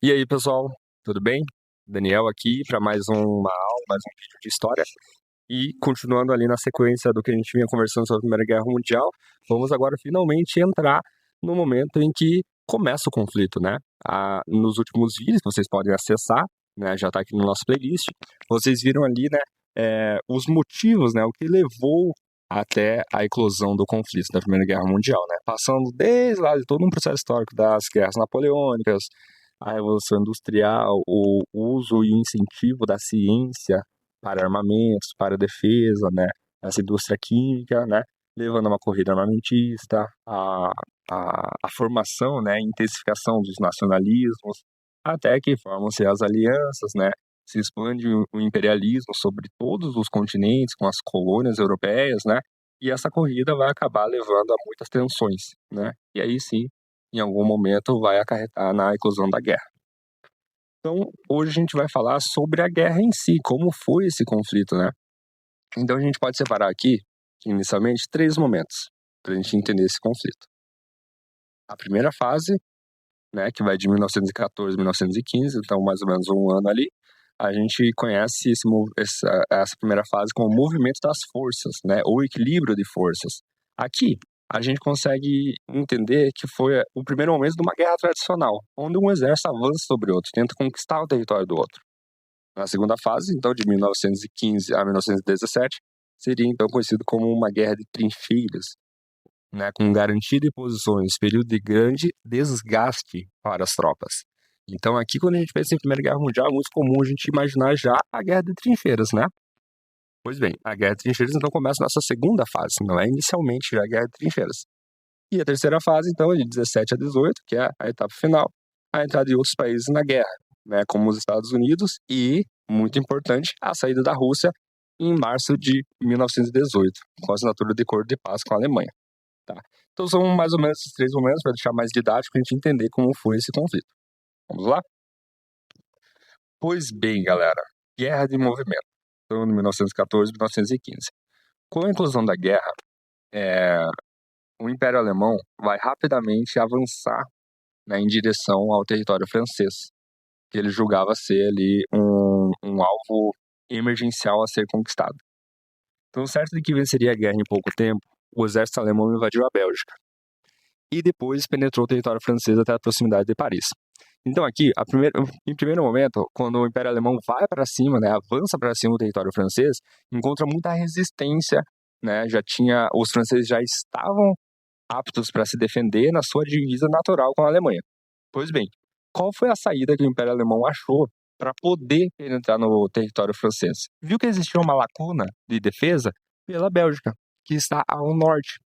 E aí, pessoal, tudo bem? Daniel aqui para mais uma aula, mais um vídeo de história. E continuando ali na sequência do que a gente vinha conversando sobre a Primeira Guerra Mundial, vamos agora finalmente entrar no momento em que começa o conflito, né? Nos últimos vídeos que vocês podem acessar, né? Já está aqui no nosso playlist. Vocês viram ali, né? Os motivos, né? O que levou até a eclosão do conflito da Primeira Guerra Mundial, né? Passando desde lá de todo um processo histórico das guerras napoleônicas, a Revolução Industrial, o uso e incentivo da ciência para armamentos, para defesa, né? Essa indústria química, né? Levando a uma corrida armamentista, a formação, né? A intensificação dos nacionalismos, até que formam-se as alianças, né? Se expande o imperialismo sobre todos os continentes, com as colônias europeias, né? E essa corrida vai acabar levando a muitas tensões, né? E aí sim, em algum momento vai acarretar na eclosão da guerra. Então, hoje a gente vai falar sobre a guerra em si, como foi esse conflito, né? Então a gente pode separar aqui, inicialmente, 3 momentos para a gente entender esse conflito. A primeira fase, né, que vai de 1914 a 1915, então mais ou menos um ano ali, a gente conhece essa primeira fase como o movimento das forças, né, ou equilíbrio de forças. Aqui, a gente consegue entender que foi o primeiro momento de uma guerra tradicional, onde um exército avança sobre outro, tenta conquistar o território do outro. Na segunda fase, então, de 1915 a 1917, seria então conhecido como uma guerra de trincheiras, né, com garantia de posições, período de grande desgaste para as tropas. Então, aqui, quando a gente pensa em Primeira Guerra Mundial, é muito comum a gente imaginar já a Guerra de Trincheiras, né? Pois bem, a Guerra de Trincheiras, então, começa nessa segunda fase, não é inicialmente já a Guerra de Trincheiras. E a terceira fase, então, é de 17 a 18, que é a etapa final, a entrada de outros países na guerra, né, como os Estados Unidos e, muito importante, a saída da Rússia em março de 1918, com a assinatura de acordo de paz com a Alemanha. Tá? Então são mais ou menos esses 3 momentos para deixar mais didático a gente entender como foi esse conflito. Vamos lá? Pois bem, galera, guerra de movimento. Então, em 1914 e 1915. Com a inclusão da guerra, o Império Alemão vai rapidamente avançar, né, em direção ao território francês, que ele julgava ser ali um alvo emergencial a ser conquistado. Então, certo de que venceria a guerra em pouco tempo, o exército alemão invadiu a Bélgica e depois penetrou o território francês até a proximidade de Paris. Então aqui, em primeiro momento, quando o Império Alemão vai para cima, né, avança para cima do território francês, encontra muita resistência, né, os franceses já estavam aptos para se defender na sua divisa natural com a Alemanha. Pois bem, qual foi a saída que o Império Alemão achou para poder penetrar no território francês? Viu que existia uma lacuna de defesa pela Bélgica, que está ao norte.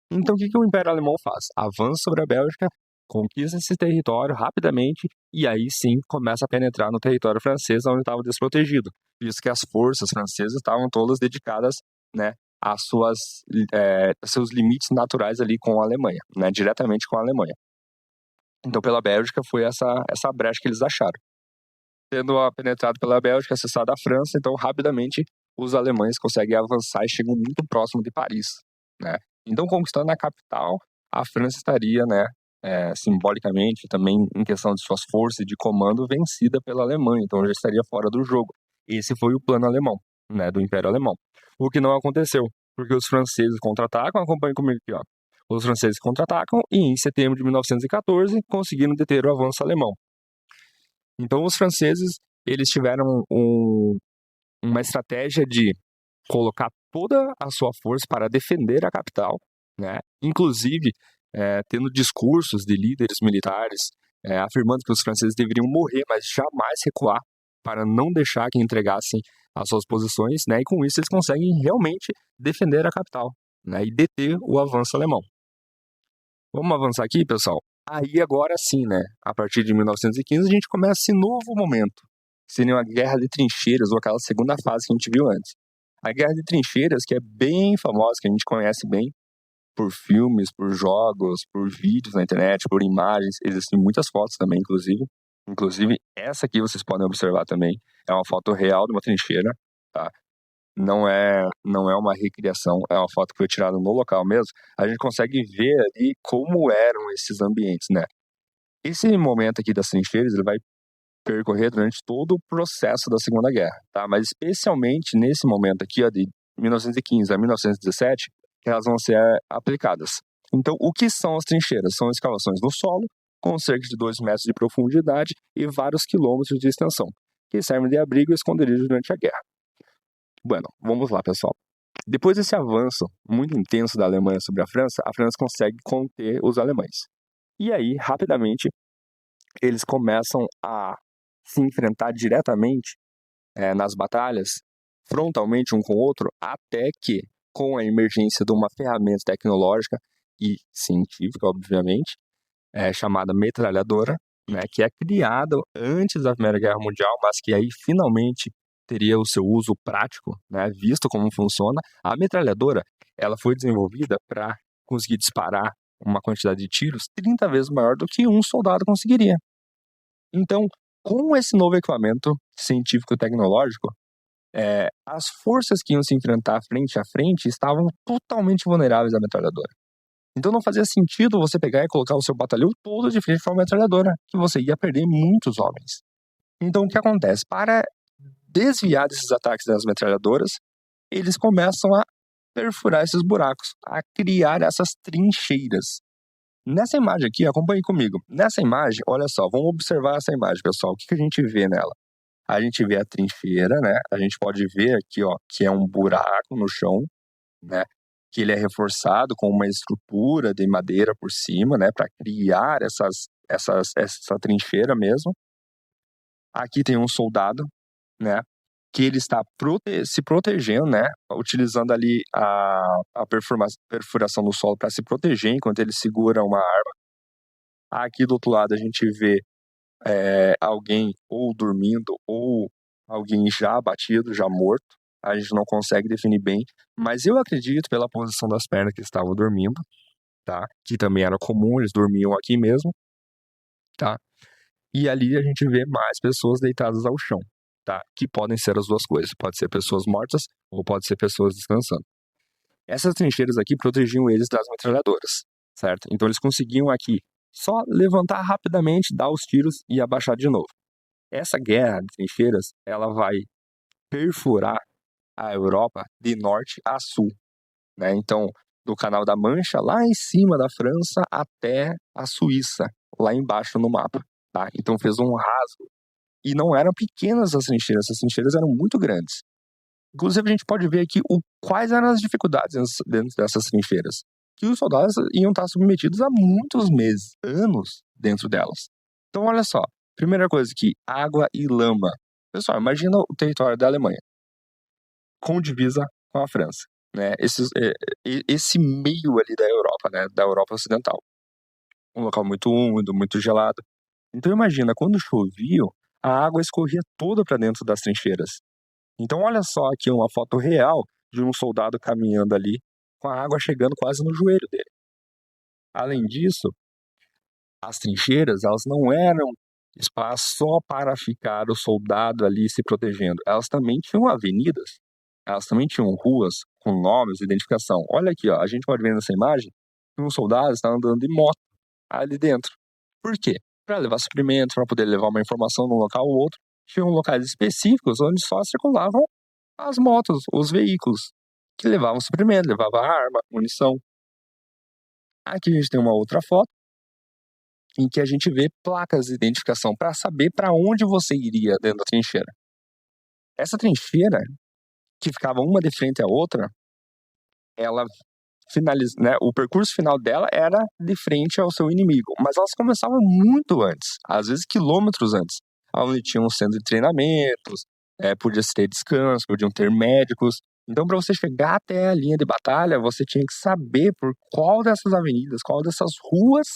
Então, o que o Império Alemão faz? Avança sobre a Bélgica, conquista esse território rapidamente e aí sim começa a penetrar no território francês, onde estava desprotegido, visto que as forças francesas estavam todas dedicadas, né, aos seus limites naturais ali com a Alemanha, né, diretamente com a Alemanha. Então, pela Bélgica foi essa brecha que eles acharam. Tendo penetrado pela Bélgica, acessado a França, então rapidamente os alemães conseguem avançar e chegam muito próximo de Paris, né? Então, conquistando a capital, a França estaria, né, simbolicamente, também em questão de suas forças e de comando, vencida pela Alemanha, então já estaria fora do jogo. Esse foi o plano alemão, né, do Império Alemão. O que não aconteceu, porque os franceses contra-atacam, acompanhem comigo aqui, ó. Os franceses contra-atacam e em setembro de 1914 conseguiram deter o avanço alemão. Então, os franceses, eles tiveram uma estratégia de colocar toda a sua força para defender a capital, né? Inclusive, tendo discursos de líderes militares, afirmando que os franceses deveriam morrer, mas jamais recuar, para não deixar que entregassem as suas posições, né? E com isso eles conseguem realmente defender a capital, né? E deter o avanço alemão. Vamos avançar aqui, pessoal? Aí agora sim, né? A partir de 1915 a gente começa esse novo momento, que seria uma guerra de trincheiras, ou aquela segunda fase que a gente viu antes. A guerra de trincheiras, que é bem famosa, que a gente conhece bem por filmes, por jogos, por vídeos na internet, por imagens, existem muitas fotos também, inclusive. Inclusive, essa aqui vocês podem observar também, é uma foto real de uma trincheira, tá? Não é uma recriação, é uma foto que foi tirada no local mesmo. A gente consegue ver ali como eram esses ambientes, né? Esse momento aqui das trincheiras, ele vai percorrer durante todo o processo da Segunda Guerra, tá? Mas especialmente nesse momento aqui, ó, de 1915 a 1917, que elas vão ser aplicadas. Então, o que são as trincheiras? São escavações no solo, com cerca de 2 metros de profundidade e vários quilômetros de extensão, que servem de abrigo e esconderijo durante a guerra. Bueno, vamos lá, pessoal. Depois desse avanço muito intenso da Alemanha sobre a França consegue conter os alemães. E aí, rapidamente, eles começam a se enfrentar diretamente nas batalhas, frontalmente um com o outro, até que, com a emergência de uma ferramenta tecnológica e científica, obviamente, chamada metralhadora, né, que é criada antes da Primeira Guerra Mundial, mas que aí finalmente teria o seu uso prático, né, visto como funciona. A metralhadora, ela foi desenvolvida para conseguir disparar uma quantidade de tiros 30 vezes maior do que um soldado conseguiria. Então, com esse novo equipamento científico-tecnológico, as forças que iam se enfrentar frente a frente estavam totalmente vulneráveis à metralhadora. Então não fazia sentido você pegar e colocar o seu batalhão todo de frente para uma metralhadora, que você ia perder muitos homens. Então o que acontece? Para desviar desses ataques das metralhadoras, eles começam a perfurar esses buracos, a criar essas trincheiras. Nessa imagem aqui, acompanhe comigo. Nessa imagem, olha só, vamos observar essa imagem, pessoal. O que a gente vê nela? A gente vê a trincheira, né? A gente pode ver aqui, ó, que é um buraco no chão, né? Que ele é reforçado com uma estrutura de madeira por cima, né? Para criar essa trincheira mesmo. Aqui tem um soldado, né? Que ele está se protegendo, né? Utilizando ali a perfuração do solo para se proteger enquanto ele segura uma arma. Aqui do outro lado a gente vê alguém ou dormindo ou alguém já abatido, já morto. A gente não consegue definir bem, mas eu acredito pela posição das pernas que estavam dormindo, tá? Que também era comum, eles dormiam aqui mesmo, tá? E ali a gente vê mais pessoas deitadas ao chão, tá? Que podem ser as duas coisas. Pode ser pessoas mortas ou pode ser pessoas descansando. Essas trincheiras aqui protegiam eles das metralhadoras, certo? Então eles conseguiam aqui só levantar rapidamente, dar os tiros e abaixar de novo. Essa guerra de trincheiras, ela vai perfurar a Europa de norte a sul, né? Então, do Canal da Mancha, lá em cima da França, até a Suíça, lá embaixo no mapa, tá? Então fez um rasgo. E não eram pequenas as trincheiras eram muito grandes. Inclusive, a gente pode ver aqui quais eram as dificuldades dentro dessas trincheiras. Que os soldados iam estar submetidos a muitos meses, anos dentro delas. Então, olha só. Primeira coisa aqui, água e lama. Pessoal, imagina o território da Alemanha com divisa com a França, né? Esse meio ali da Europa, né? Da Europa Ocidental. Um local muito úmido, muito gelado. Então, imagina, quando chovia, a água escorria toda para dentro das trincheiras. Então, olha só aqui uma foto real de um soldado caminhando ali com a água chegando quase no joelho dele. Além disso, as trincheiras, elas não eram espaço só para ficar o soldado ali se protegendo. Elas também tinham avenidas, elas também tinham ruas com nomes, identificação. Olha aqui, ó, a gente pode ver nessa imagem que um soldado está andando de moto ali dentro. Por quê? Para levar suprimentos, para poder levar uma informação de um local ou outro. Tinham locais específicos onde só circulavam as motos, os veículos, que levavam suprimento, levavam arma, munição. Aqui a gente tem uma outra foto, em que a gente vê placas de identificação para saber para onde você iria dentro da trincheira. Essa trincheira, que ficava uma de frente à outra, ela né, o percurso final dela era de frente ao seu inimigo, mas elas começavam muito antes, às vezes quilômetros antes, onde tinha um centro de treinamentos, podia ter descanso, podiam ter médicos. Então, para você chegar até a linha de batalha, você tinha que saber por qual dessas avenidas, qual dessas ruas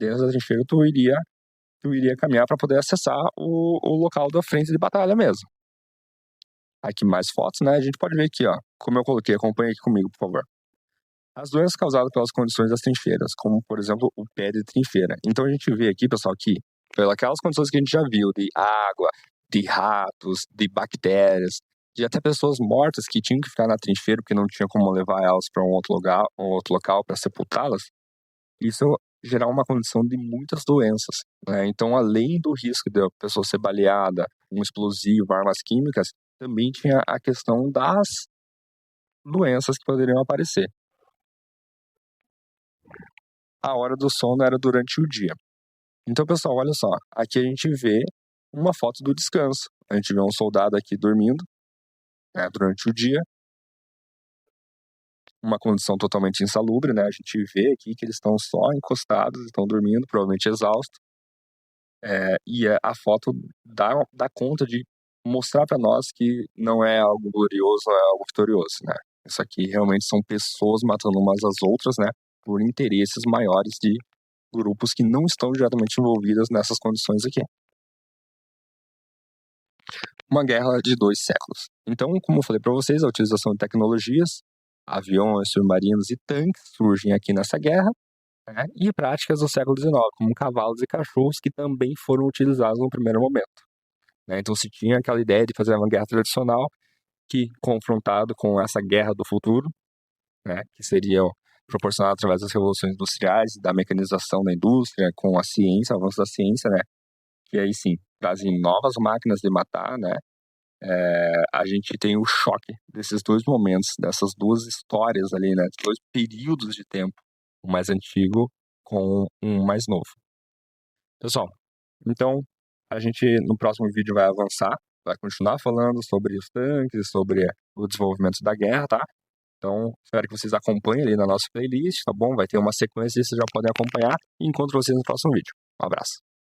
dentro da trincheira tu iria caminhar para poder acessar o local da frente de batalha mesmo. Aqui mais fotos, né? A gente pode ver aqui, ó, como eu coloquei, acompanha aqui comigo, por favor. As doenças causadas pelas condições das trincheiras, como, por exemplo, o pé de trincheira. Então, a gente vê aqui, pessoal, que pelas condições que a gente já viu, de água, de ratos, de bactérias, de até pessoas mortas que tinham que ficar na trincheira porque não tinha como levar elas para um outro local para sepultá-las, isso gerar uma condição de muitas doenças, né? Então, além do risco de a pessoa ser baleada, um explosivo, armas químicas, também tinha a questão das doenças que poderiam aparecer. A hora do sono era durante o dia. Então, pessoal, olha só, aqui a gente vê uma foto do descanso. A gente vê um soldado aqui dormindo, né, durante o dia, uma condição totalmente insalubre, né? A gente vê aqui que eles estão só encostados, estão dormindo, provavelmente exaustos. E a foto dá conta de mostrar para nós que não é algo glorioso, é algo vitorioso, né? Isso aqui realmente são pessoas matando umas às outras, né? Por interesses maiores de grupos que não estão diretamente envolvidos nessas condições aqui. Uma guerra de 2 séculos. Então, como eu falei para vocês, a utilização de tecnologias, aviões, submarinos e tanques surgem aqui nessa guerra, né? E práticas do século XIX, como cavalos e cachorros, que também foram utilizados no primeiro momento, né? Então, se tinha aquela ideia de fazer uma guerra tradicional, que confrontado com essa guerra do futuro, né, que seria proporcionada através das revoluções industriais, da mecanização da indústria, com a ciência, o avanço da ciência, né, que aí sim trazem novas máquinas de matar, né? A gente tem o choque desses dois momentos, dessas duas histórias ali, né, dois períodos de tempo, o mais antigo com um mais novo. Pessoal, então a gente no próximo vídeo vai avançar, vai continuar falando sobre os tanques, sobre o desenvolvimento da guerra, tá? Então, espero que vocês acompanhem ali na nossa playlist, tá bom? Vai ter uma sequência e vocês já podem acompanhar. E encontro vocês no próximo vídeo. Um abraço.